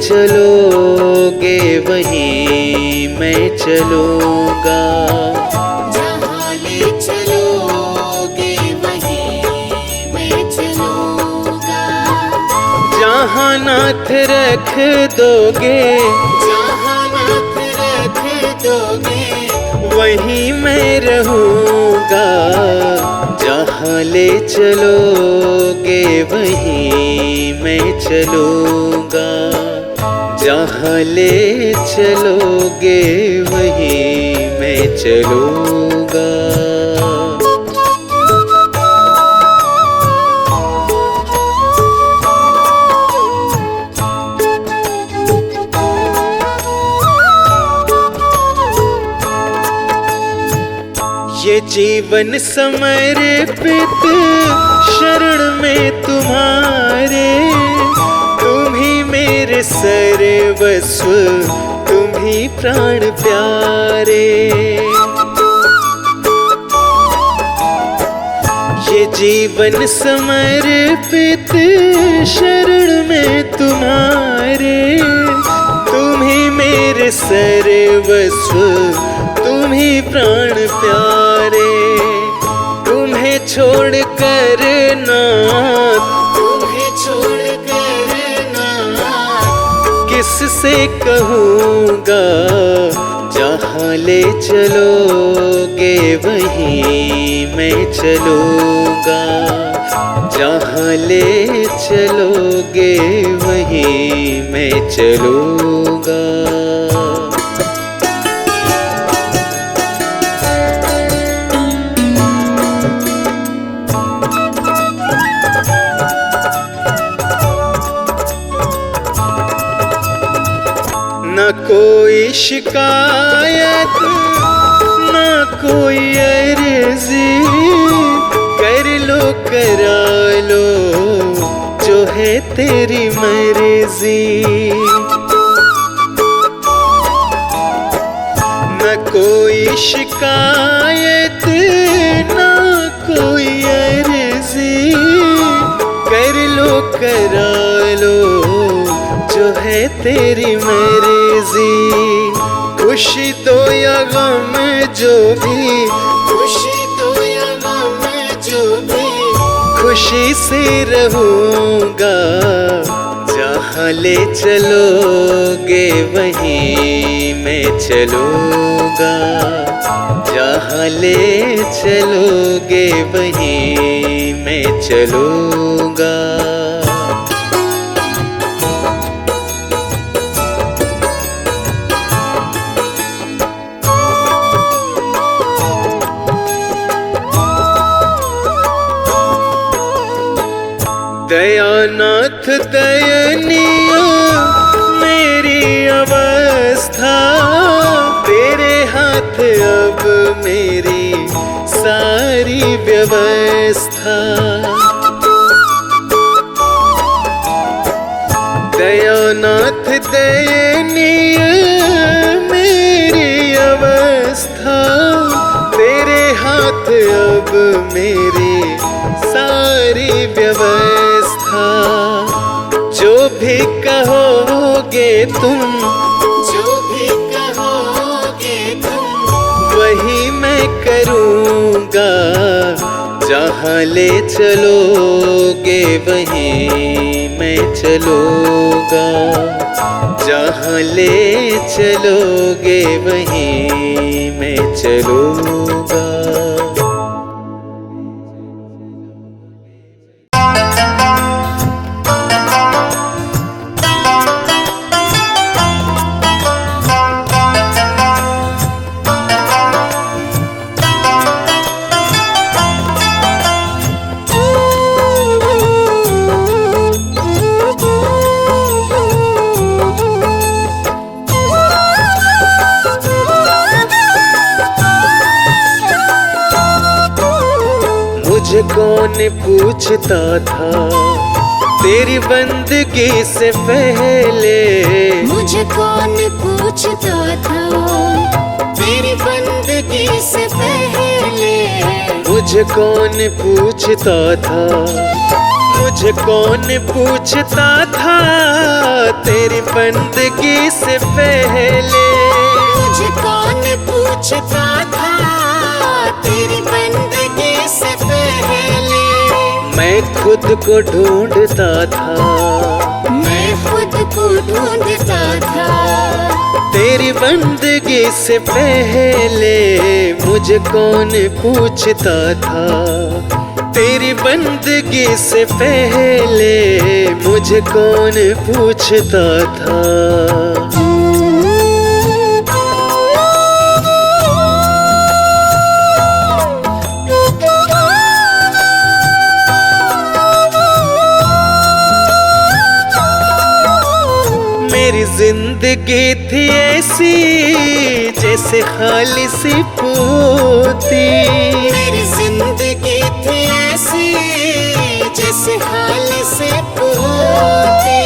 चलोगे वहीं मैं चलूँगा। जहाँ ले चलोगे वहीं मैं चलूँगा। जहाँ नाथ रख दोगे, जहाँ नाथ रख दोगे वहीं मैं रहूँगा। जहाँ ले चलोगे वहीं मैं चलूँगा। जहाँ ले चलोगे वहीं मैं चलूँगा। ये जीवन समर्पित शरण में तुम्हारे, तुम ही मेरे सर्वस्व, तुम ही प्राण प्यारे। ये जीवन समर्पित शरण में तुम्हारे, तुम ही मेरे सर्वस्व, तुम ही प्राण प्यारे। तुम्हें छोड़ कर नाथ, तुम्हें छोड़ कर नाथ किससे कहूँगा। जहाँ ले चलोगे वहीं मैं चलूँगा। जहाँ ले चलोगे वहीं मैं चलूँगा। न कोई शिकायत, न कोई अर्जी, कर लो करा लो जो है तेरी मर्जी। न कोई शिकायत, न कोई अर्जी, कर लो करा लो जो है तेरी मर्जी। खुशी दो या गम जो भी, खुशी दो या गम जो भी, खुशी से रहूँगा। जहाँ ले चलोगे वहीं मैं चलूँगा। जहाँ ले चलोगे वहीं मैं चलूँगा। दयानाथ दयनीय मेरी अवस्था, तेरे हाथ अब मेरी सारी व्यवस्था। दयानाथ दयनीय मेरी अवस्था, तेरे हाथ अब मेरी सारी व्यवस्था। जो भी कहोगे तुम, जो भी कहोगे तुम वही मैं करूँगा। जहाँ ले चलोगे वहीं मैं चलूँगा। जहाँ ले चलोगे वहीं मैं चलूँगा। मुझे कौन पूछता था तेरी बंदगी से पहले, मुझे कौन पूछता था तेरी बंदगी से पहले। मुझे कौन पूछता था मुझे कौन पूछता था तेरी बंदगी से पहले। मुझे कौन पूछता था तेरी बंदगी से पहले। मैं खुद को ढूंढता था, मैं खुद को ढूंढता था। तेरी बंदगी से पहले मुझे कौन पूछता था। तेरी बंदगी से पहले मुझे कौन पूछता था। मेरी जिंदगी थी ऐसी जैसे खाली सी पोती। मेरी जिंदगी थी ऐसी जैसे खाली से पोती।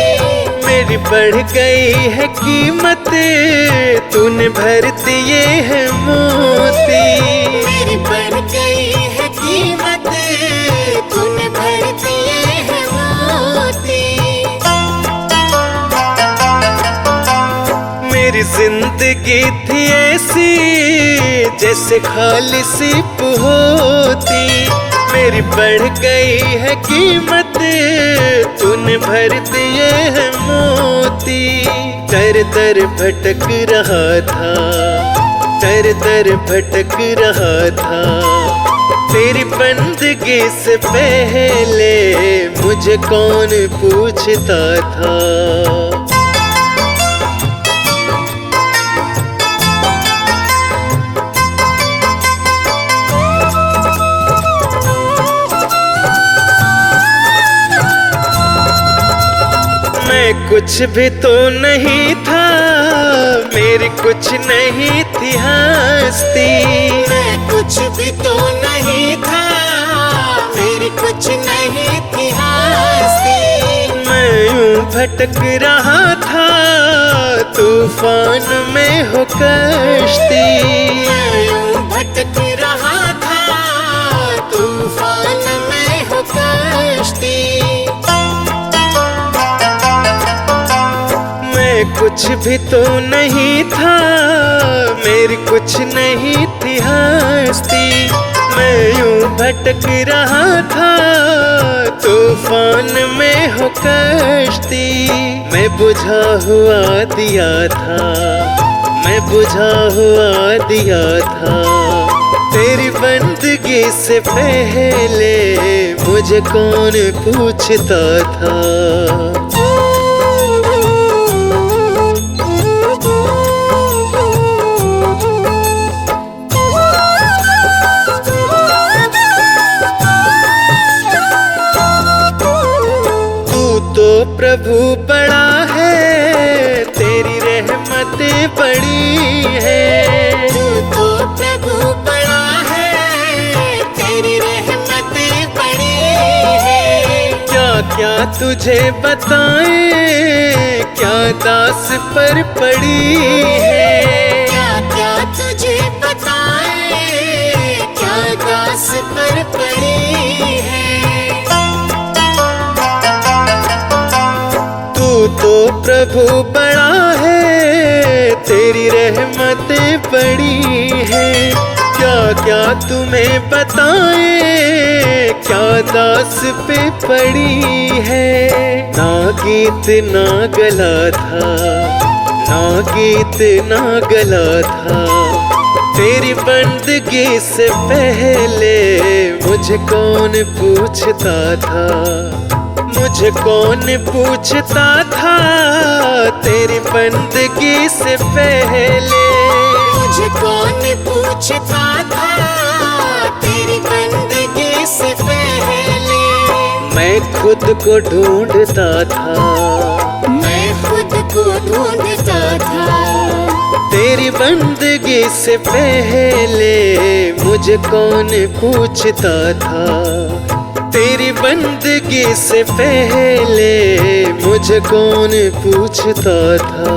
मेरी बढ़ गई है कीमत, तूने भर दिए है मोती। मेरी बढ़ गई है कीमत, तूने भर दिए है मोती। मेरी जिंदगी थी ऐसी जैसे खाली सी होती। मेरी बढ़ गई है कीमत, तूने भर दिए है मोती। दर दर भटक रहा था, दर दर भटक रहा था। तेरी बंदगी से पहले मुझे कौन पूछता था। मैं कुछ भी तो नहीं था, मेरी कुछ नहीं थी हस्ती। मैं कुछ भी तो नहीं था, मेरी कुछ नहीं थी हस्ती। मैं यूं भटक रहा था तूफान में हो कश्ती। मैं यूं भटक रहा था तूफान में हो कश्ती। मैं कुछ भी तो नहीं था, मेरी कुछ नहीं थी हस्ती। मैं यूं भटक रहा था तूफान में हो कश्ती। मैं बुझा हुआ दिया था, मैं बुझा हुआ दिया था। तेरी बंदगी से पहले मुझे कौन पूछता था। प्रभु बड़ा है, तेरी रहमतें बड़ी है। तू तो प्रभु बड़ा है, तेरी रहमतें बड़ी है। क्या क्या तुझे बताएं, क्या दास पर पड़ी है। क्या क्या तुझे बताएं, क्या दास पर पड़ी है। तो प्रभु बड़ा है, तेरी रहमतें बड़ी है। क्या क्या तुम्हें बताएं, क्या दास पे पड़ी है। ना गीत ना गला था, ना गीत ना गला था। तेरी बंदगी से पहले मुझे कौन पूछता था। मुझे कौन पूछता था तेरी बंदगी से पहले। मुझे कौन पूछता था तेरी बंदगी से पहले। मैं खुद को ढूंढता था, मैं खुद को ढूंढता था। तेरी बंदगी से पहले मुझे कौन पूछता था। तेरी बंदगी से पहले मुझे कौन पूछता था।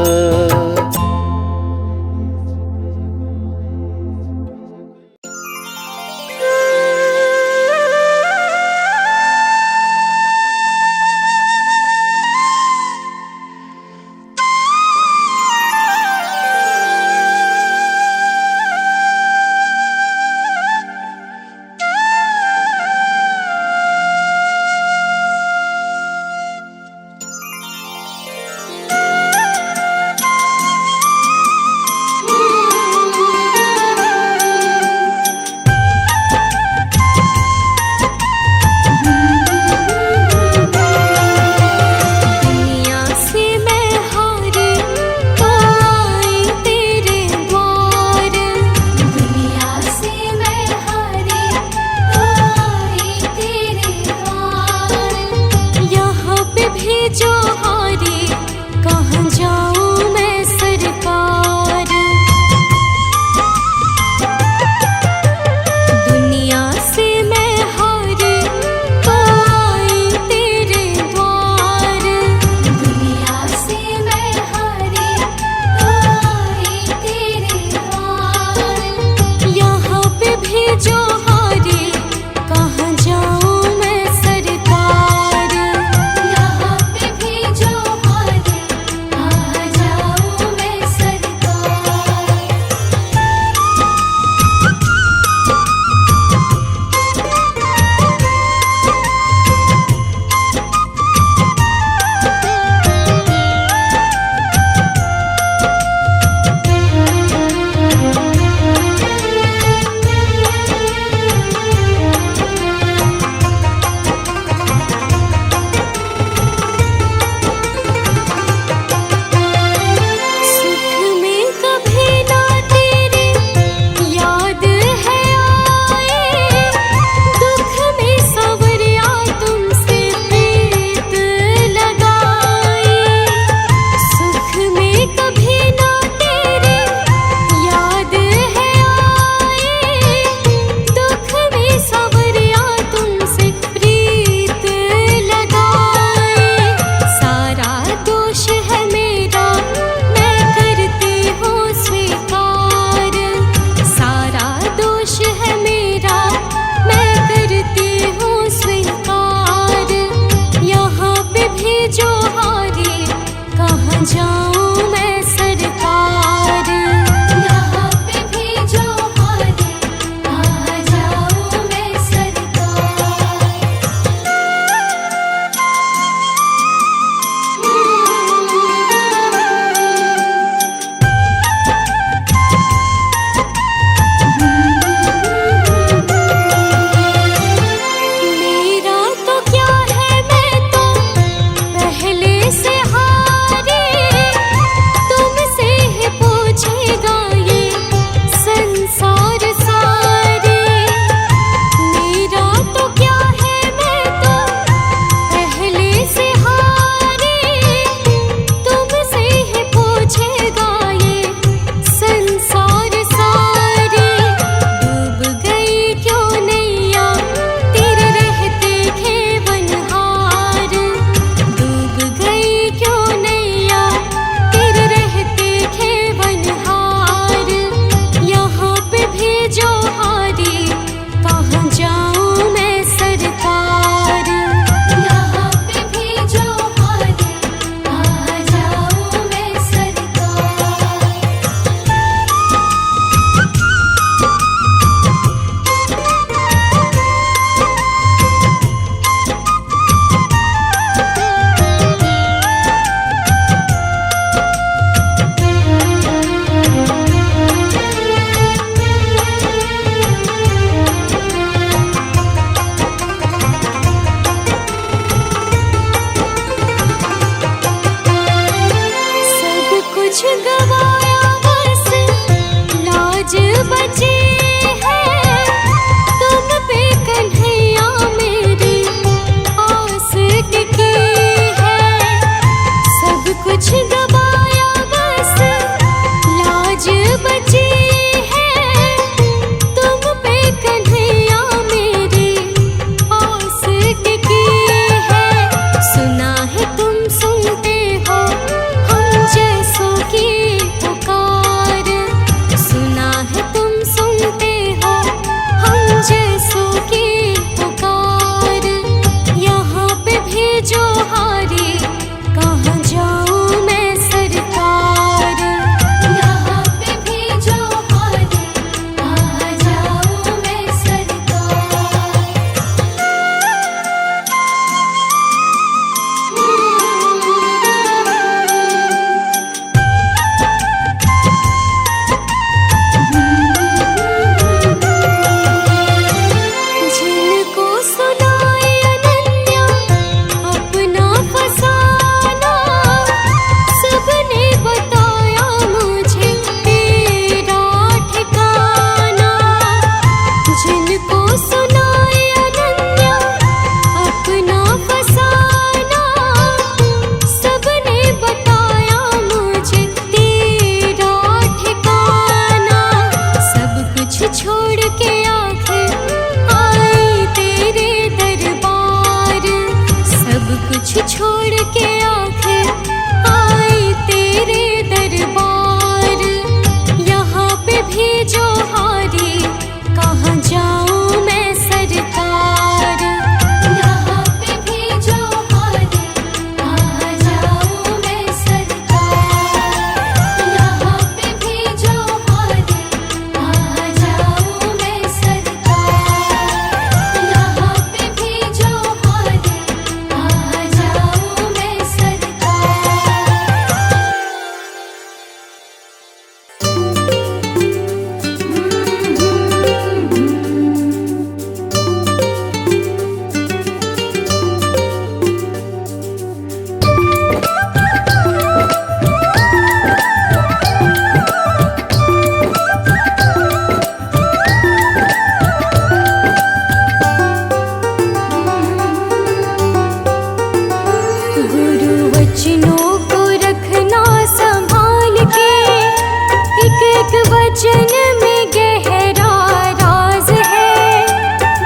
वचन में गहरा राज है,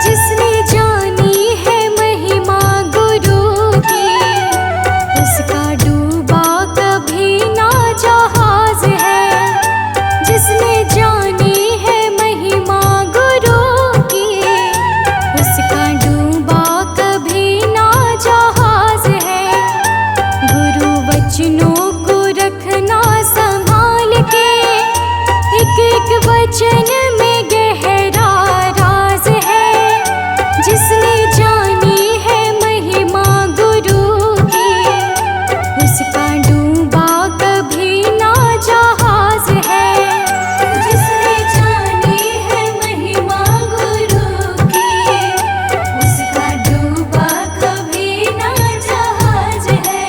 जिसने जानी है महिमा गुरु की, उसका डूबा कभी ना जहाज है। जिसने जानी है महिमा गुरु की, उसका डूबा कभी ना जहाज है। गुरु वचनों को रखना संभाल के, एक एक वचन में गहरा राज है। जिसने जानी है महिमा गुरु की, उसका डूबा कभी ना जहाज है। जिसने जानी है महिमा गुरु की, उसका डूबा कभी ना जहाज है।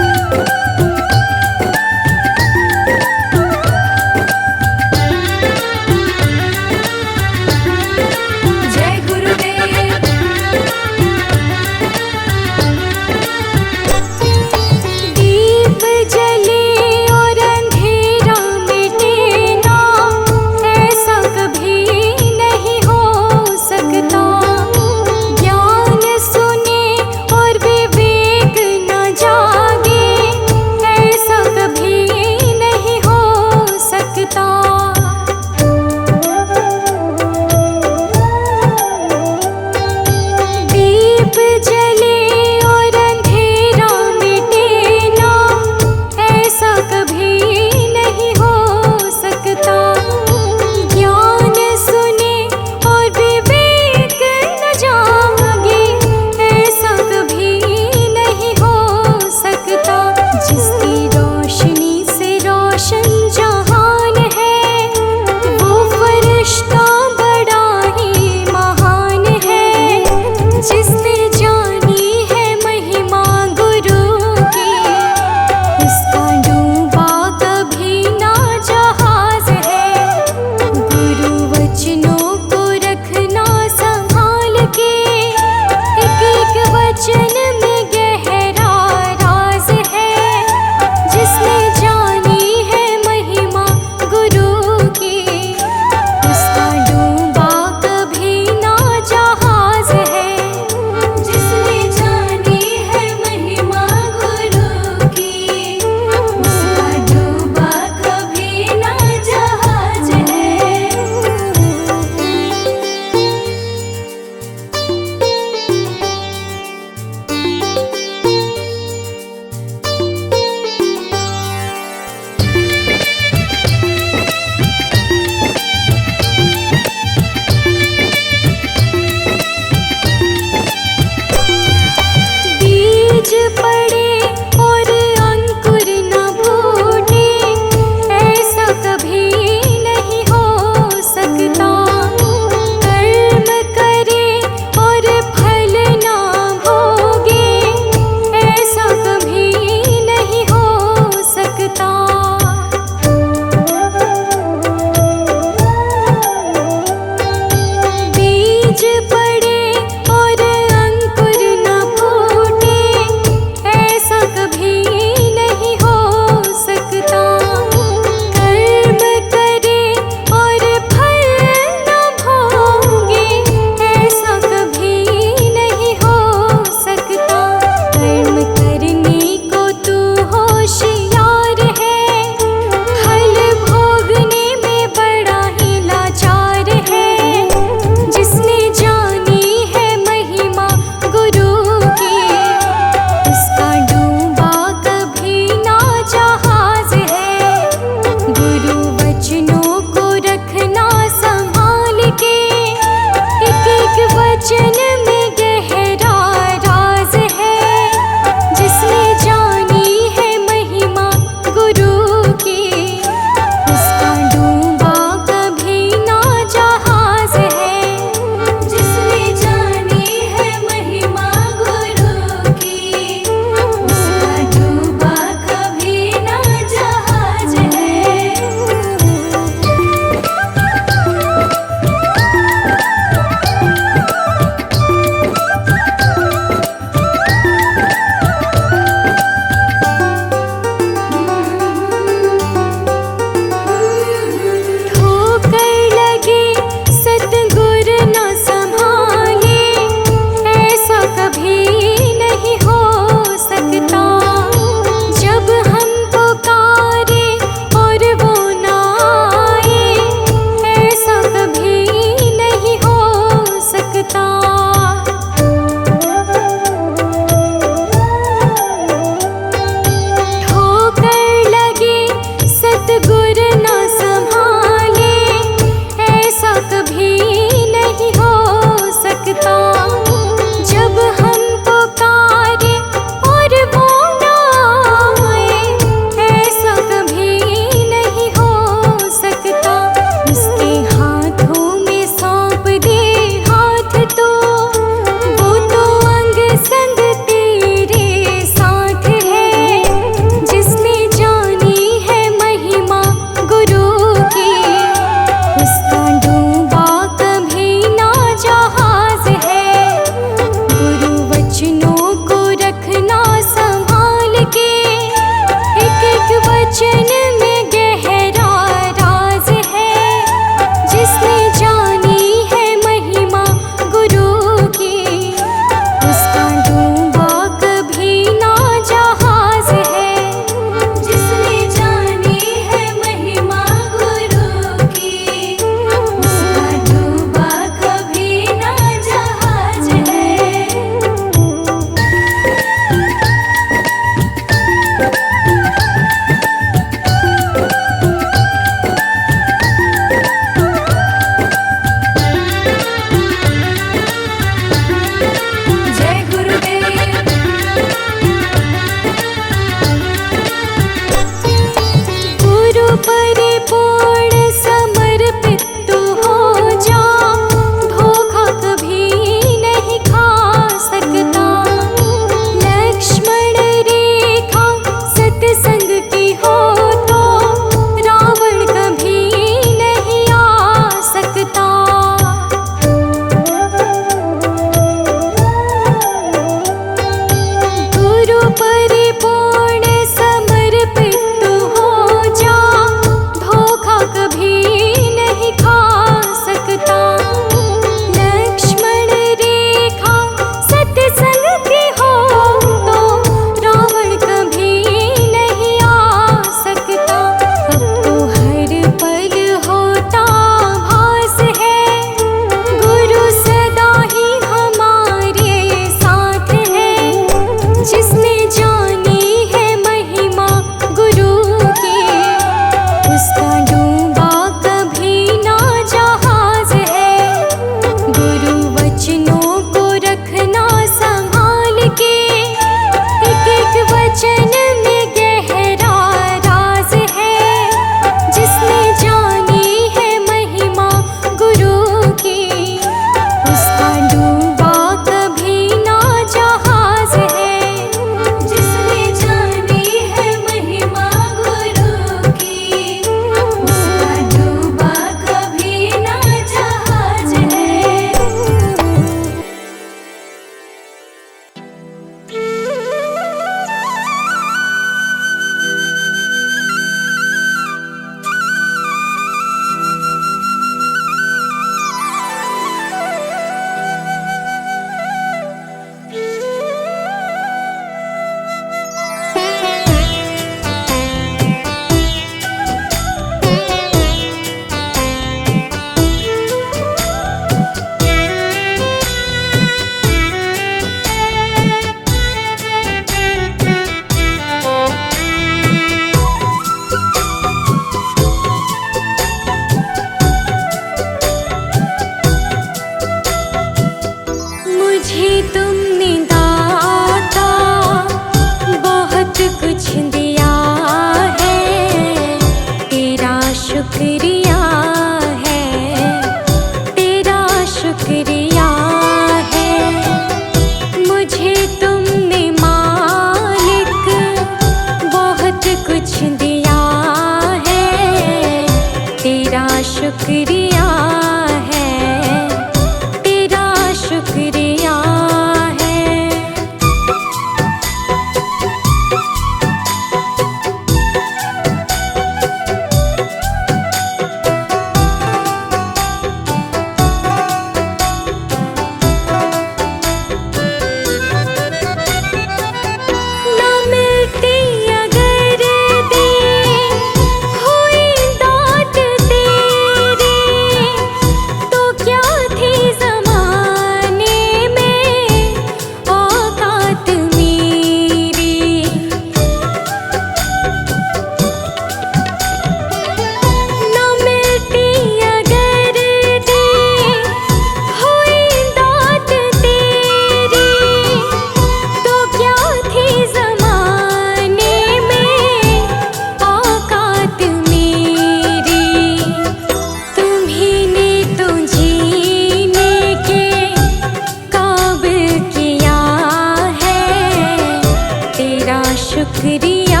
शुक्रिया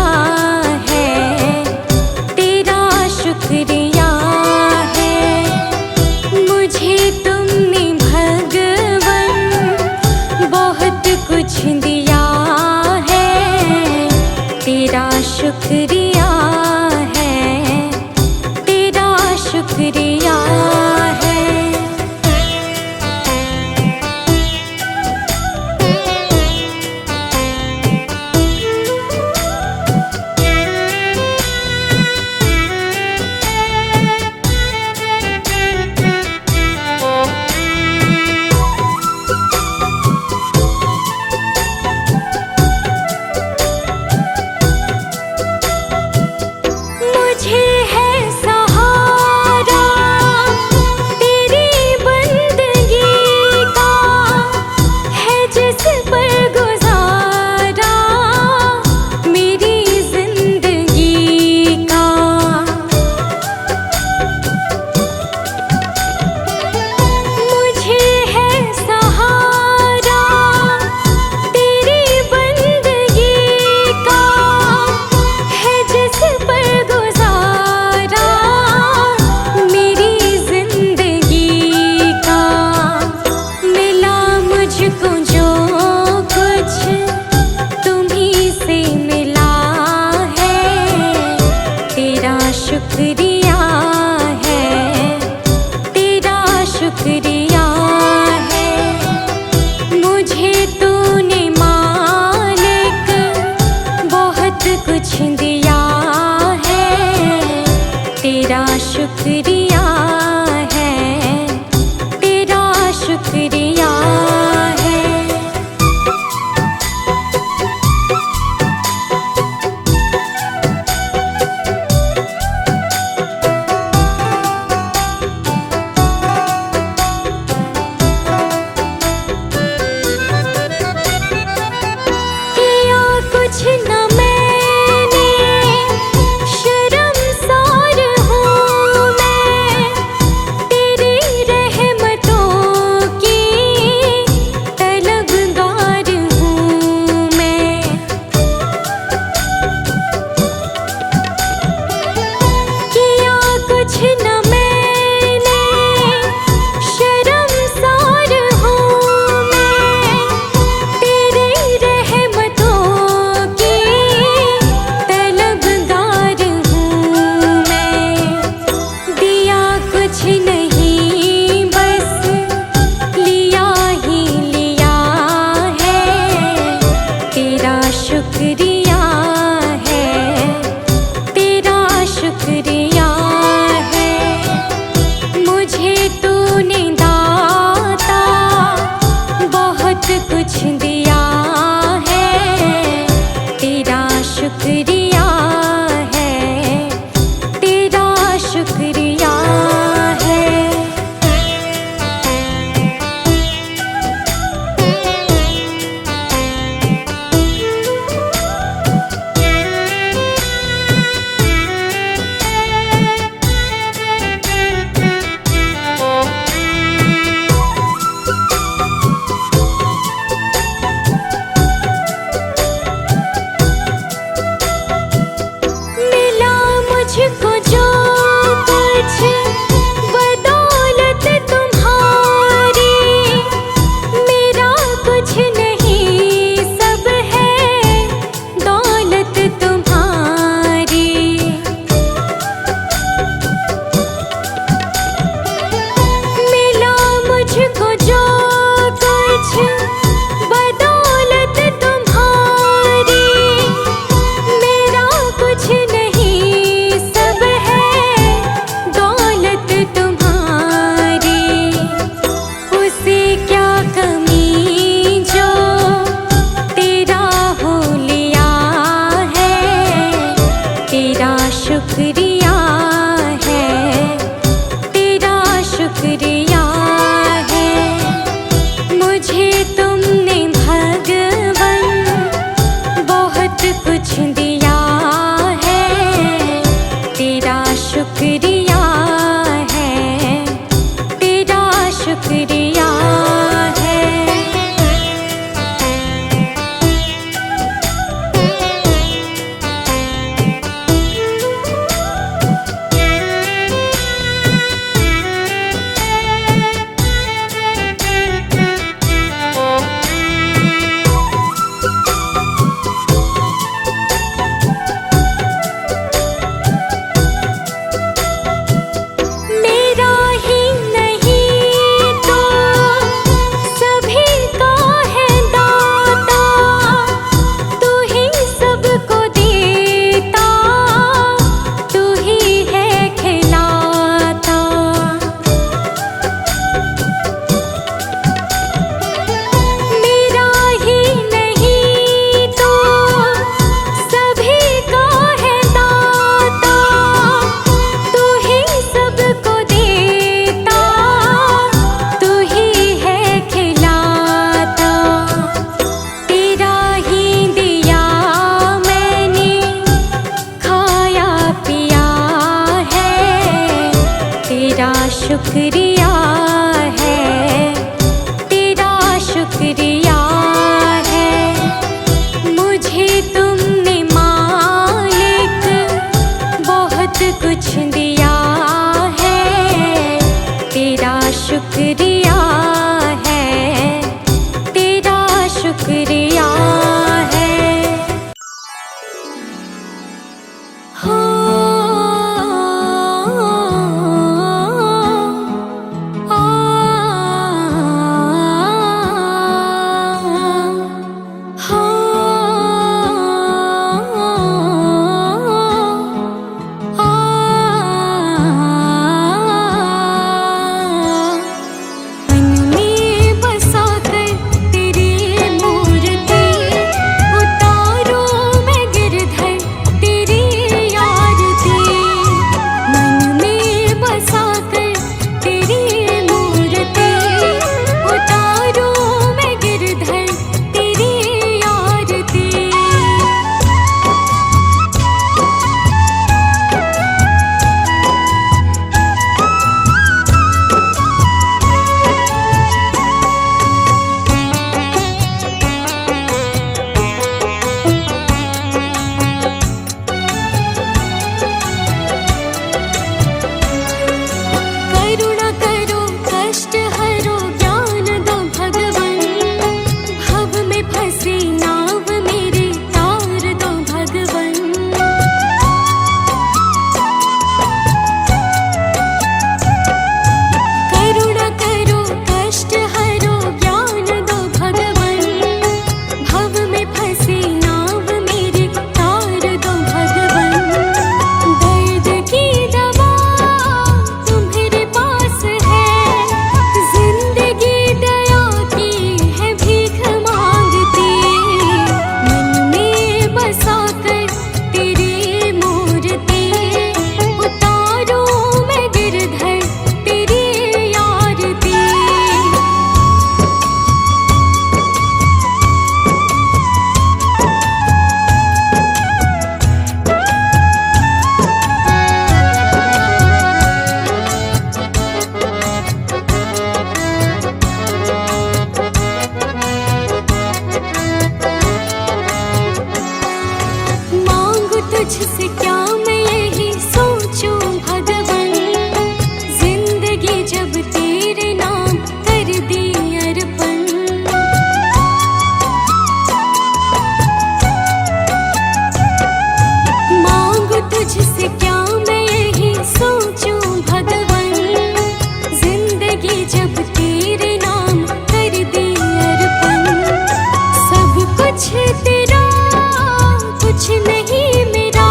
है, तेरा शुक्रिया है। मुझे तुमने भगवन बहुत कुछ दिया है, तेरा शुक्रिया है, तेरा शुक्रिया है। मुझे है सहारा तेरी बंदगी का, है जिस पर गुजारा मेरी जिंदगी का। मुझे है सहारा तेरी बंदगी का, है जिस पर गुजारा मेरी जिंदगी का। मिला मुझको जो कुछ तुम्हीं से मिला है, तेरा शुक्रिया है, तेरा शुक्रिया है। मुझे तूने मालिक बहुत कुछ दिया है, तेरा शुक्रिया है, तेरा शुक्रिया है। किया कुछ न मैंने, शर्मसार हूँ मैं, तेरी रहमतों की तलबगार हूँ मैं। किया कुछ न मैंने, शर्मसार हूँ मैं, तेरी रहमतों की तलबगार हूँ मैं। दिया कुछ नहीं बस लिया ही लिया है, तेरा शुक्रिया है, तेरा शुक्रिया है। मुझे तूने दाता बहुत कुछ दिया है, तेरा शुक्रिया है, तेरा शुक्रिया है। मिला मुझको जो कुछ बदौलत तुम्हारी, मेरा कुछ नहीं सब है दौलत तुम्हारी। मिला मुझको जो कुछ बदौलत तुम्हारी, मेरा कुछ नहीं सब है दौलत तुम्हारी। उसे क्या कमी जो तेरा हो लिया है, तेरा शुक्रिया है, तेरा शुक्रिया है। मुझे तुमने भगवन बहुत कुछ दिया है, तेरा शुक्रिया है, तेरा शुक्रिया है। तुझसे क्या मैं यही सोचूं भगवन, जिंदगी जब तेरे नाम कर दी अर्पण। मांगू तुझसे क्या मैं यही सोचूं भगवन, जिंदगी जब तेरे नाम कर दी अर्पण। सब कुछ तेरा कुछ नहीं मेरा,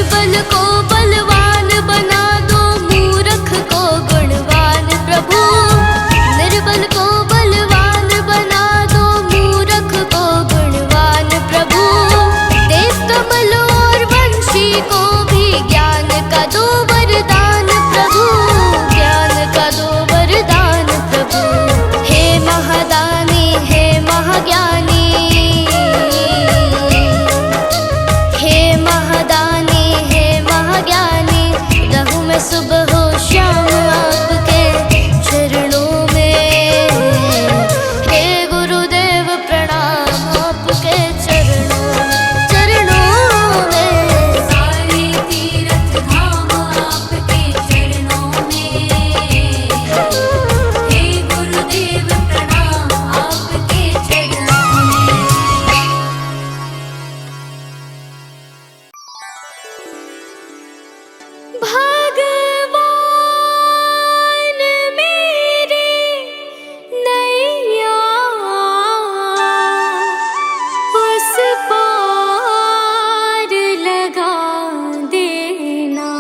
निर्बल को बलवान बना दो, मूर्ख को गुणवान प्रभु। निर्बल को बलवान बना दो, मूर्ख को गुणवान प्रभु। देव कमल और वंशी को भी ज्ञान का दो वरदान प्रभु, ज्ञान का दो वरदान प्रभु। हे महादानी हे महाज्ञानी, हे महादानी हे महाज्ञानी, रहूं मैं सुबह हो शाम आपके चरणों में। हे गुरुदेव प्रणाम आपके चरणों में। सारे तीर्थ धाम आपके चरणों में। हे गुरुदेव प्रणाम आपके चरणों में। भगवान मेरे नैया उस पार लगा देना।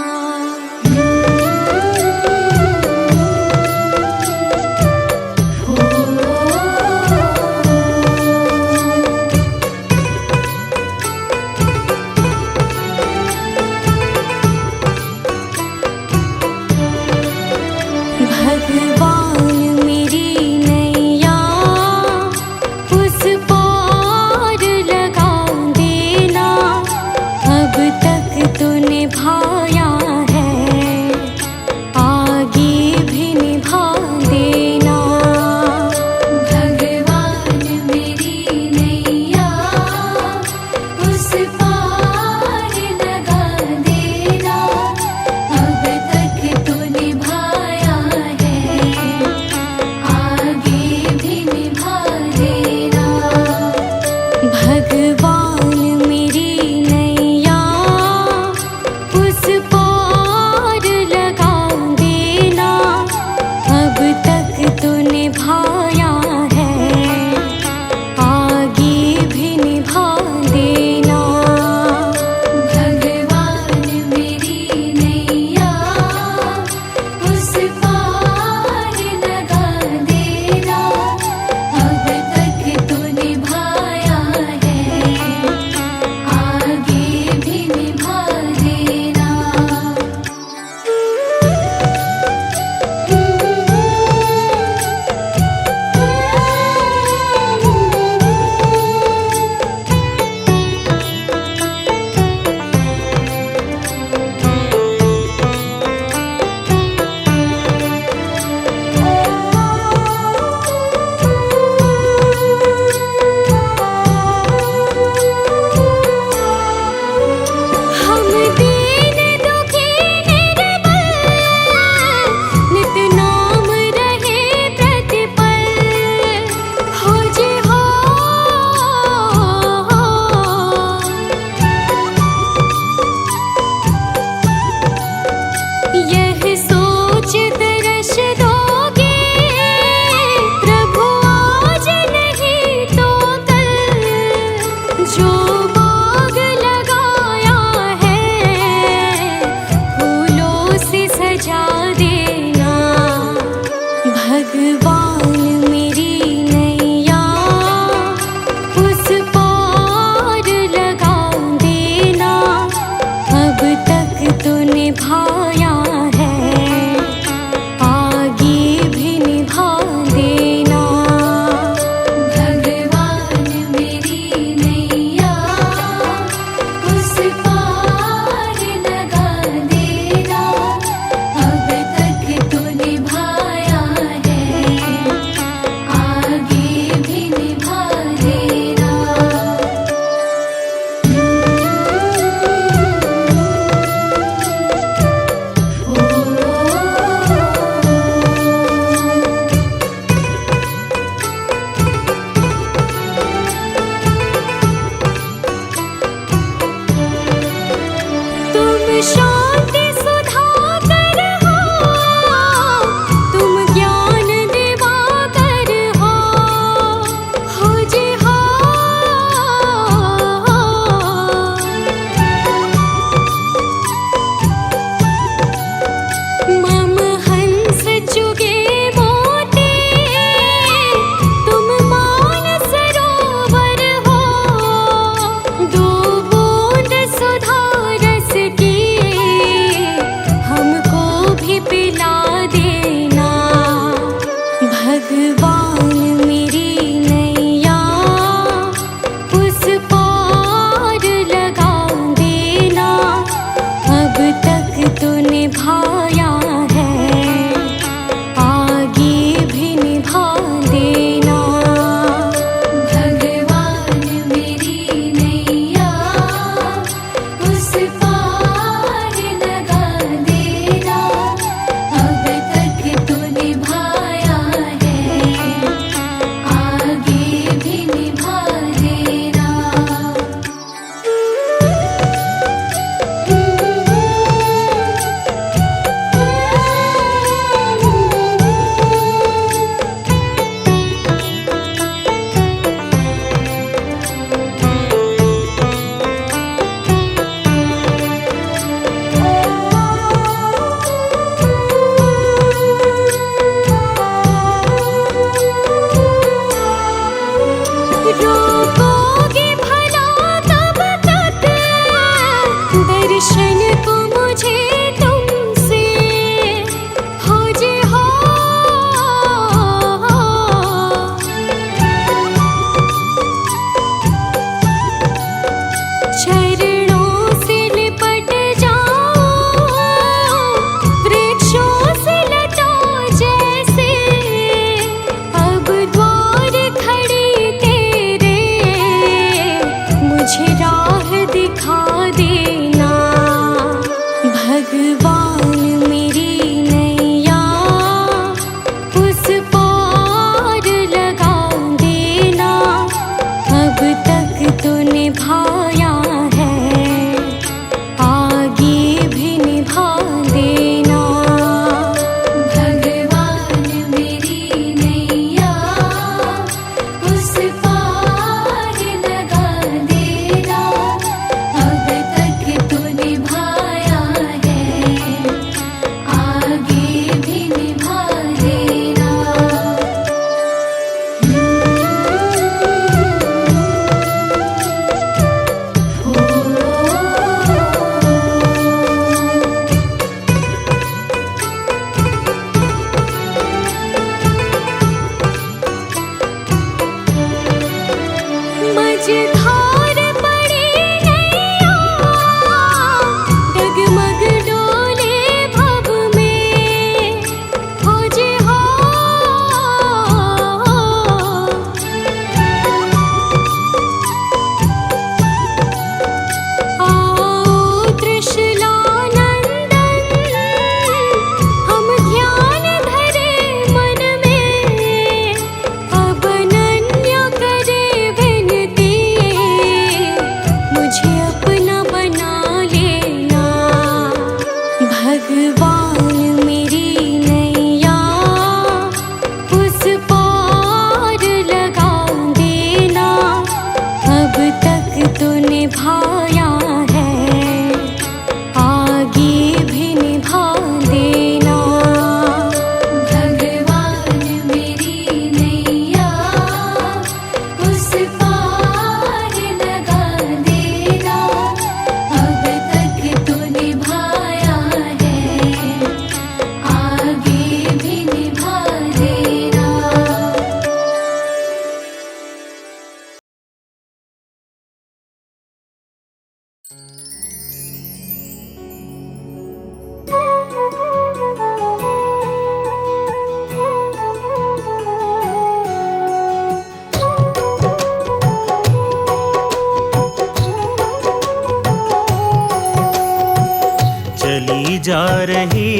चली जा रही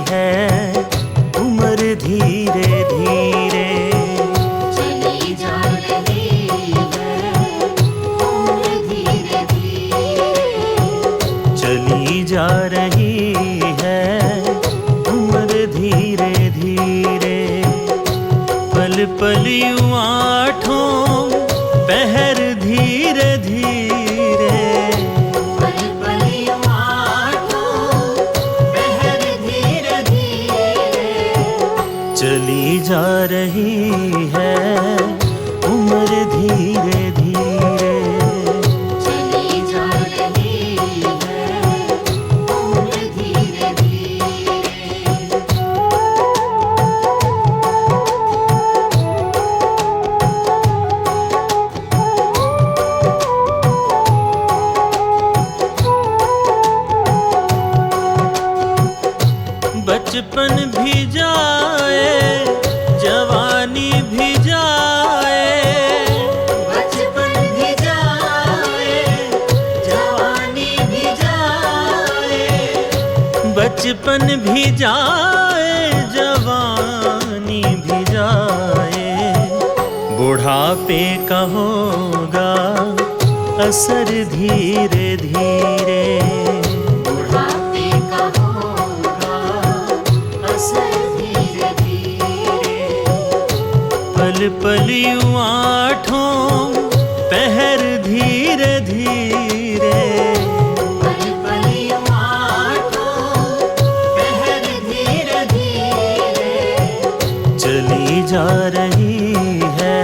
है उम्र धीरे धीरे, चली जा रही है उम्र धीरे धीरे, चली जा रही है उम्र धीरे धीरे। पल पल यूं आठों पहर धीरे धीरे, पल पल यूं आठों पहर धीरे धीरे, चली जा रही है उम्र धीरे धीरे। चली जा रही है उम्र धीरे धीरे। बचपन भी जाए जवानी भी जाए, बचपन भी जाए जवानी भी जाए, बचपन भी जाए जवानी भी जाए। बुढ़ापे का होगा असर धीरे धीरे, बुढ़ापे का होगा असर धीरे धीरे। पल पल यूं आठों पहर धीरे धीरे, पल पल यूं आठों पहर धीरे धीरे, चली जा रही है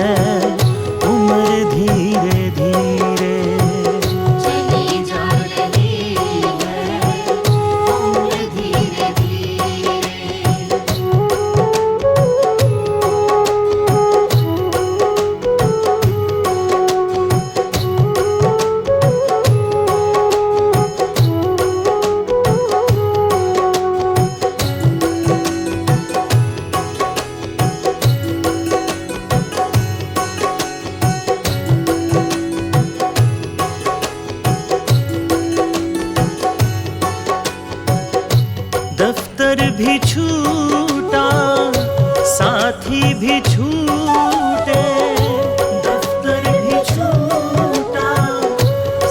उम्र धीरे धीरे। चली जा रही है उम्र धीरे धीरे। दफ्तर भी छूटा साथी भी छूटे, दफ्तर भी छूटा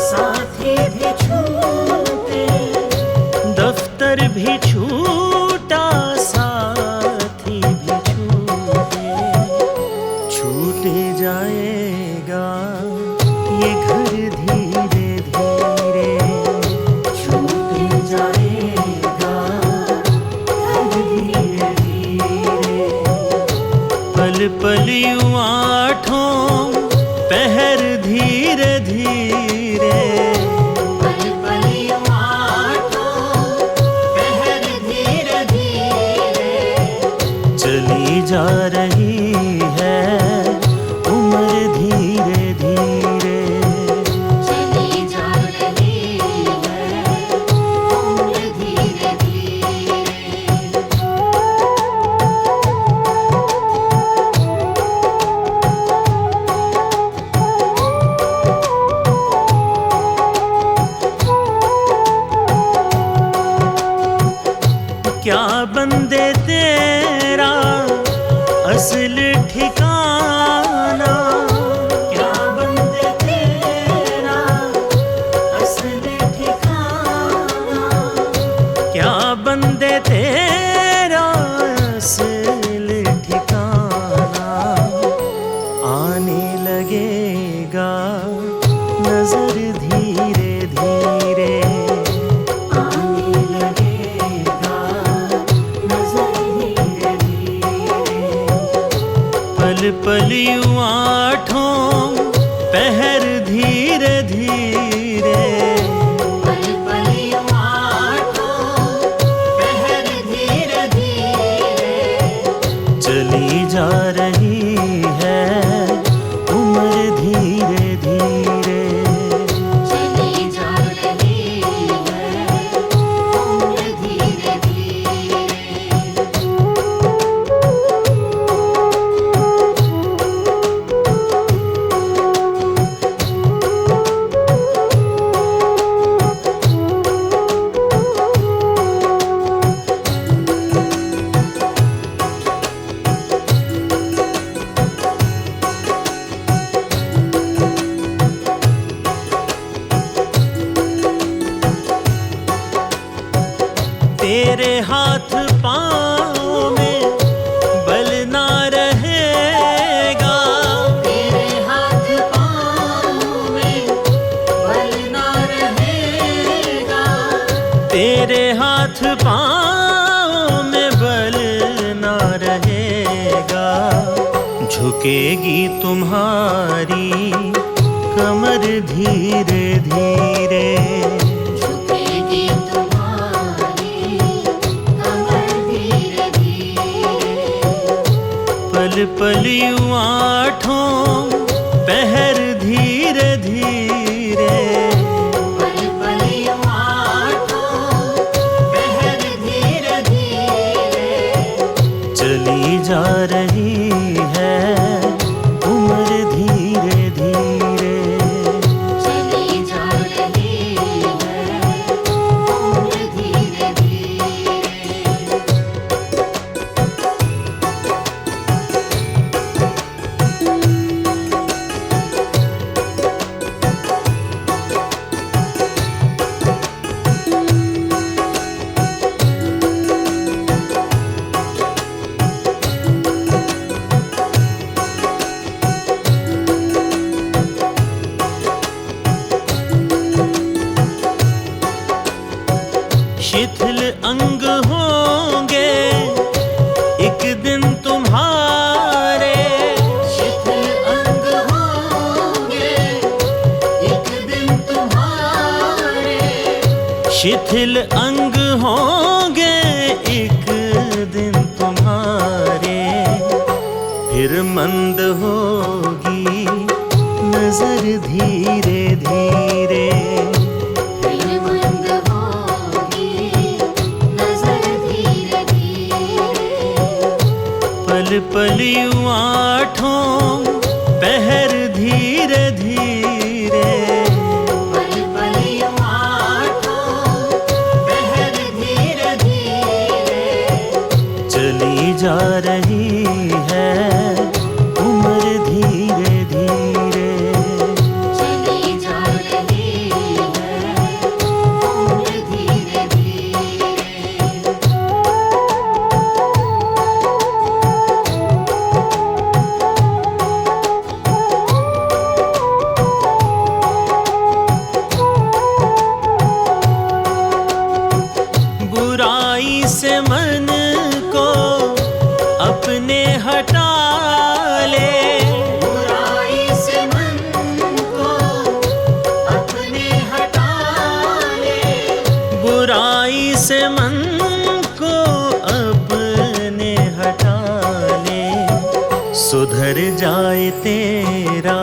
साथी भी छूटे, दफ्तर भी छूटा साथी भी छूटे। छूटे जाएगा ये घर धीरे धीरे, छूटे जाएगा धीरे धीरे। पल पल यूं आठों पहर धीरे धीरे, पल पल यूं आठों पहर धीरे धीरे, चली जा रही है उम्र धीरे धीरे। चली जा रही है उम्र धीरे धीरे। क्या बंदे तेरा असल ठिकाना, क्या बंदे तेरा असल ठिकाना, क्या बंदे तेरा असल ठिकाना। आने लगेगा नजर धीरे धीरे, आने लगेगा नजर धीरे धीरे। पल पल यूं आठों पहर धीरे धीरे, पल पल यूं आठों पहर धीरे धीरे, चली जा रही है उम्र धीरे धीरे। चली जा रही है उम्र धीरे धीरे। तेरे हाथ पाँव में बल ना रहेगा, तेरे हाथ पाँव में बल ना रहेगा, तेरे हाथ पाँव में बल ना रहेगा। झुकेगी तुम्हारी कमर धीरे धीरे, झुकेगी तुम्हारी कमर धीरे धीरे, पल पल यूं आठों पहर धीरे धीरे, पल पल यूं आठों पहर धीरे धीरे, चली जा रही है उम्र धीरे धीरे। चली जा रही है उम्र धीरे धीरे। शिथिल अंग होंगे एक दिन तुम्हारे, शिथिल अंग होंगे एक दिन तुम्हारे, शिथिल अंग होंगे एक दिन तुम्हारे। फिर मंद होगी नजर धीरे धीरे, फिर मंद होगी नजर धीरे धीरे, पल पल यूं आठों पहर धीरे धीरे, पल पल यूं आठों पहर धीरे धीरे, चली जा रही है उम्र धीरे धीरे। चली जा रही है उम्र धीरे धीरे। बुराई से मन को अपने हटा ले, बुराई से मन को अपने हटा ले, बुराई से मन को अपने हटा ले। सुधर जाए तेरा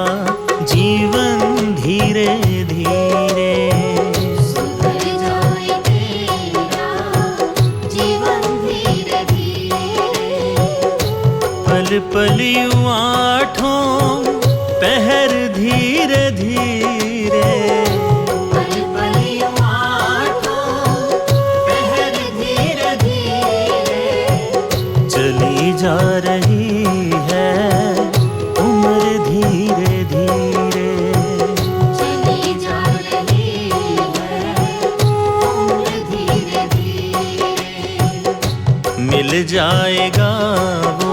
जीवन धीरे धीरे, सुधर जाए तेरा जीवन धीरे धीरे, पल पल यूं आठों पहर धीरे धीरे, पल पल यूं आठों पहर धीरे धीरे, चली जा रही है उम्र धीरे धीरे। चली जा रही है उम्र धीरे धीरे, मिल जाएगा वो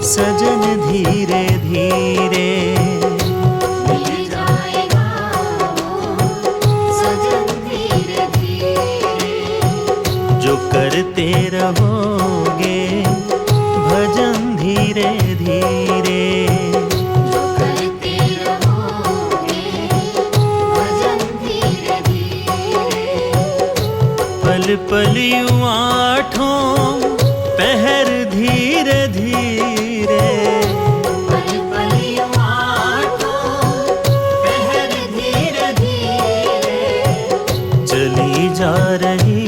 सजन धीरे धीरे, मिल जाएगा वो सजन धीरे धीरे, जो करते रहोगे भजन धीरे धीरे, जो करते रहोगे भजन धीरे धीरे, पल पल यूं आठों पहर धीरे धीरे, पल पल यूं आठों पहर धीरे धीरे, चली जा रही